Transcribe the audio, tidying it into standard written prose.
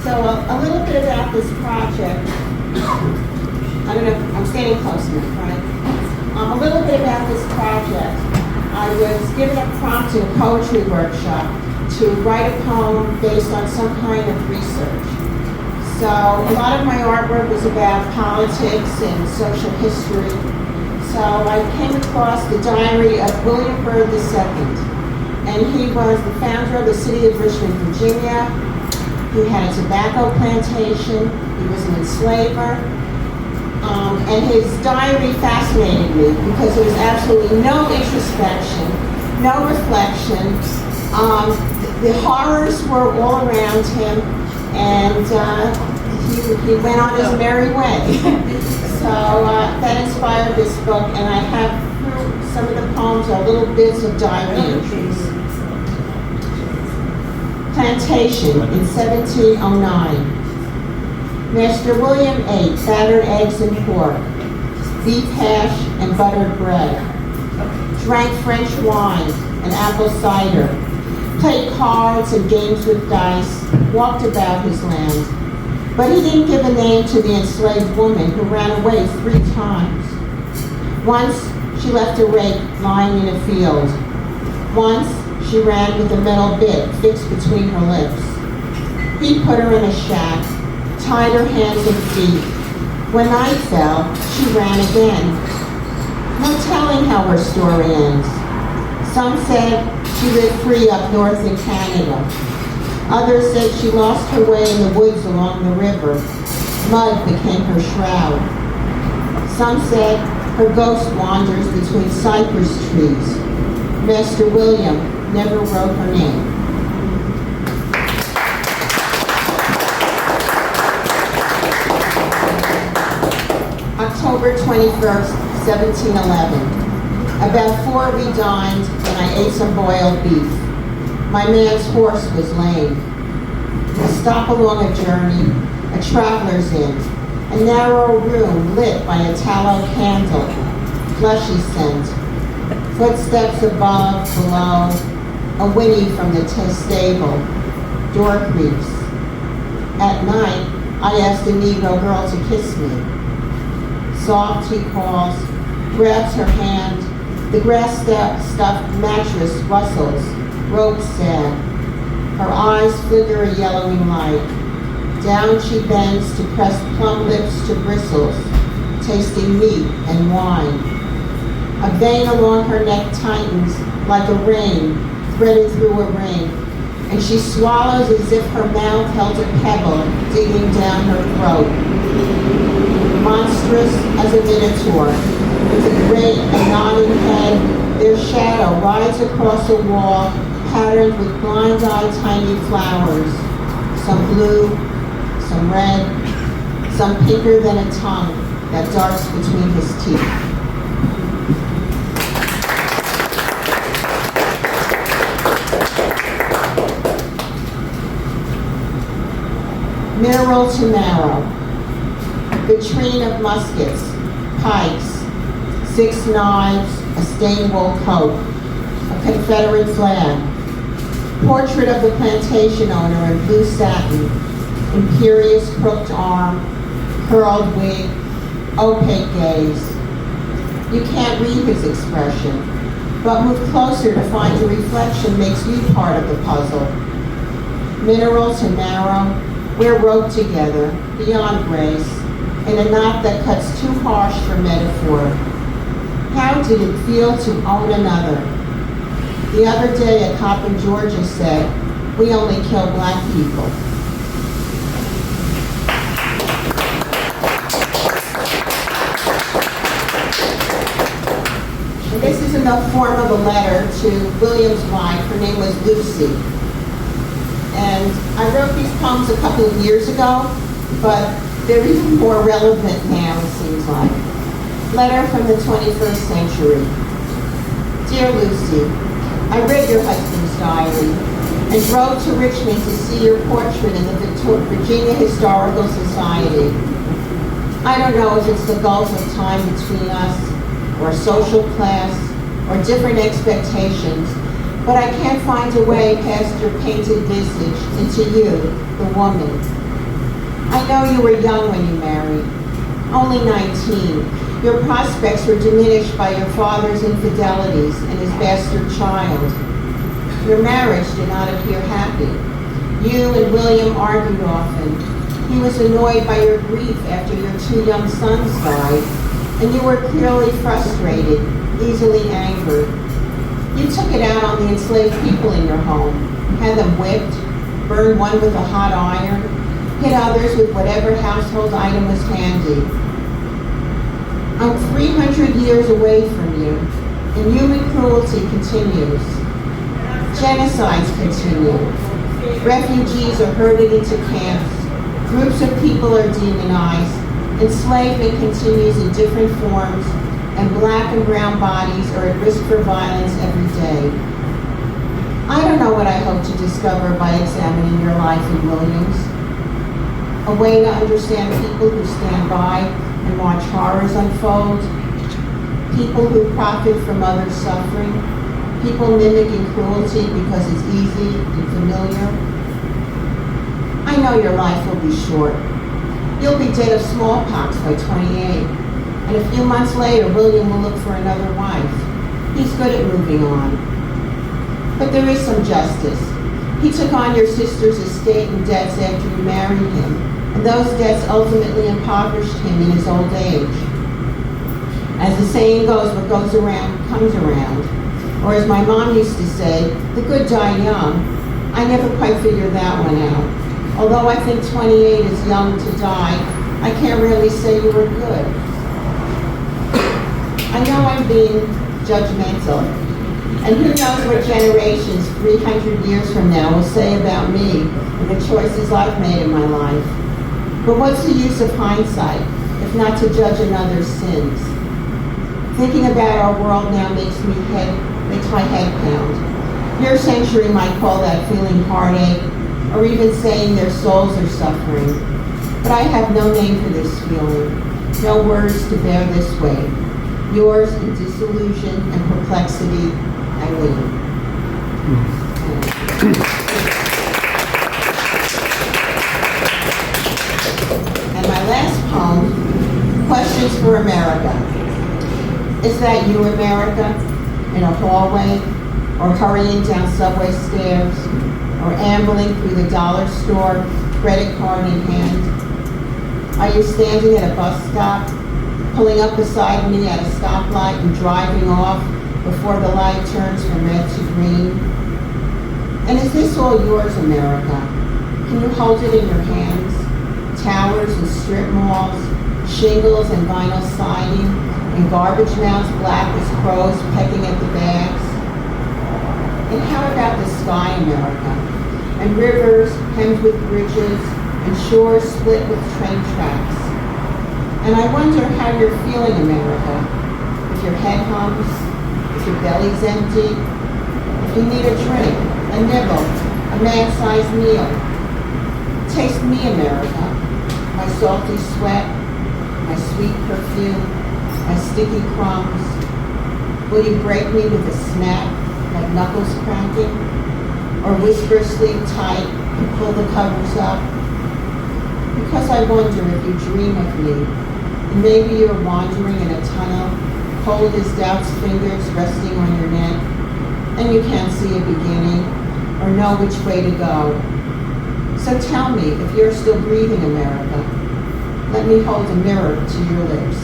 So a little bit about this project. I don't know, I'm standing close enough, right? A little bit about this project. I was given a prompt in a poetry workshop to write a poem based on some kind of research. So a lot of my artwork was about politics and social history. So I came across the diary of William Byrd II. And he was the founder of the city of Richmond, Virginia. He had a tobacco plantation. He was an enslaver. And his diary fascinated me because there was absolutely no introspection, no reflection. The horrors were all around him, and he went on his merry way. So that inspired this book, and I have some of the poems are little bits of diary entries. Plantation in 1709. Master William ate battered eggs and pork, beef hash and buttered bread, drank French wine and apple cider, played cards and games with dice, walked about his land. But he didn't give a name to the enslaved woman who ran away 3 times. Once, she left a rake lying in a field. Once, she ran with a metal bit fixed between her lips. He put her in a shack, tied her hands and feet. When night fell, she ran again. No telling how her story ends. Some said she lived free up north in Canada. Others said she lost her way in the woods along the river. Mud became her shroud. Some said her ghost wanders between cypress trees. Master William never wrote her name. October 21st, 1711. About 4 we dined and I ate some boiled beef. My man's horse was lame. We stop along a journey, a traveler's inn, a narrow room lit by a tallow candle, fleshy scent, footsteps above, below, a whinny from the stable, door creaks. At night, I asked a Negro girl to kiss me. Soft, he calls, grabs her hand. The grass-stuffed mattress rustles, rope sad. Her eyes flicker a yellowing light. Down she bends to press plump lips to bristles, tasting meat and wine. A vein along her neck tightens like a ring threaded through a ring, and she swallows as if her mouth held a pebble digging down her throat. Monstrous as a minotaur, with a great and nodding head, their shadow rides across a wall patterned with blind-eyed tiny flowers, some blue, some red, some pinker than a tongue that darts between his teeth. Mineral to marrow. Vitrine of muskets, pikes, 6 knives, a stained wool coat, a Confederate flag, portrait of the plantation owner in blue satin, imperious crooked arm, curled wig, opaque gaze. You can't read his expression, but move closer to find the reflection makes you part of the puzzle. Mineral to marrow, we're roped together, beyond grace, in a knot that cuts too harsh for metaphor. How did it feel to own another? The other day, a cop in Georgia said, "We only kill black people." And this is in the form of a letter to William's wife. Her name was Lucy. And I wrote these poems a couple of years ago, but they're even more relevant now, it seems like. Letter from the 21st century. Dear Lucy, I read your husband's diary and drove to Richmond to see your portrait in the Virginia Historical Society. I don't know if it's the gulf of time between us, or social class, or different expectations, but I can't find a way past your painted visage into you, the woman. I know you were young when you married, only 19. Your prospects were diminished by your father's infidelities and his bastard child. Your marriage did not appear happy. You and William argued often. He was annoyed by your grief after your 2 young sons died, and you were clearly frustrated, easily angered. You took it out on the enslaved people in your home, had them whipped, burned one with a hot iron, hit others with whatever household item was handy. I'm 300 years away from you, and human cruelty continues. Genocides continue. Refugees are herded into camps. Groups of people are demonized. Enslavement continues in different forms, and black and brown bodies are at risk for violence every day. I don't know what I hope to discover by examining your life in Williams. A way to understand people who stand by and watch horrors unfold, people who profit from others' suffering, people mimicking cruelty because it's easy and familiar. I know your life will be short. You'll be dead of smallpox by 28, and a few months later, William will look for another wife. He's good at moving on. But there is some justice. He took on your sister's estate and debts after you married him, and those debts ultimately impoverished him in his old age. As the saying goes, what goes around comes around. Or as my mom used to say, the good die young. I never quite figured that one out. Although I think 28 is young to die, I can't really say you were good. I know I'm being judgmental, and who knows what generations 300 years from now will say about me and the choices I've made in my life. But what's the use of hindsight, if not to judge another's sins? Thinking about our world now makes my head pound. Your century might call that feeling heartache, or even saying their souls are suffering. But I have no name for this feeling, no words to bear this weight. Yours in disillusion and perplexity, Aileen. And my last poem, Questions for America. Is that you, America, in a hallway, or hurrying down subway stairs, or ambling through the dollar store, credit card in hand? Are you standing at a bus stop, pulling up beside me at a stoplight and driving off before the light turns from red to green? And is this all yours, America? Can you hold it in your hands? Towers and strip malls, shingles and vinyl siding, and garbage mounds black as crows pecking at the bags? And how about the sky, America? And rivers hemmed with bridges, and shores split with train tracks. And I wonder how you're feeling, America. If your head hums, if your belly's empty, if you need a drink, a nibble, a man-sized meal. Taste me, America. My salty sweat, my sweet perfume, my sticky crumbs. Will you break me with a snap, like knuckles cracking? Or whisper sleep tight and pull the covers up? Because I wonder if you dream of me, and maybe you're wandering in a tunnel, cold as doubt's fingers resting on your neck, and you can't see a beginning or know which way to go. So tell me if you're still breathing, America. Let me hold a mirror to your lips.